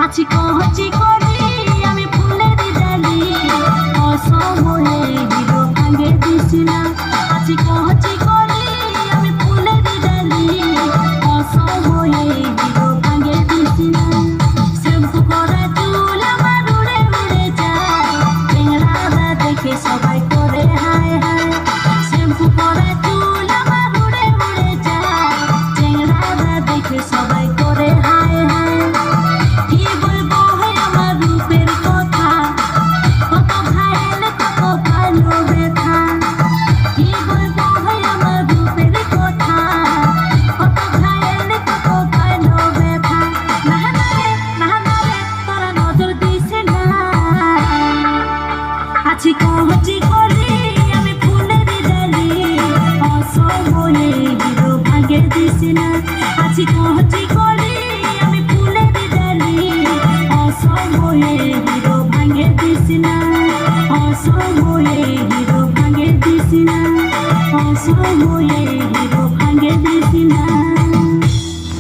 আছি কচি করি আমি ফুলের ডালি অসময়ে হিরো ভাঙে দিছি না আছি কচি করি আমি ফুলের ডালি অসময়ে হিরো ভাঙে দিছি না শ্যাম্পু করা চুল আমার উড়ে উড়ে যায় চেংড়াটা দেখে সবাই করে হায় হায় শ্যাম্পু করা চুল আমার উড়ে উড়ে যায় চেংড়াটা দেখে সবাই করে হায় হায় কি বলবো হে আমার রূপের কথা কত ঘায়েল কত ভালো ব্যথা কি বলবো হে আমার রূপের কথা কত ঘায়েল কত ভালো ব্যথা না রে তোরা নজর দিস না আছি কচি করি আমি ফুলের ডালি অসময়ে হিরো ভাঙে দিস না আছি কচি করি আমি ফুলের ডালি অসময়ে হিরো ভাঙে দিস না অসময়ে হিরো ভাঙে দিস না অসময়ে হিরো ভাঙে দিস না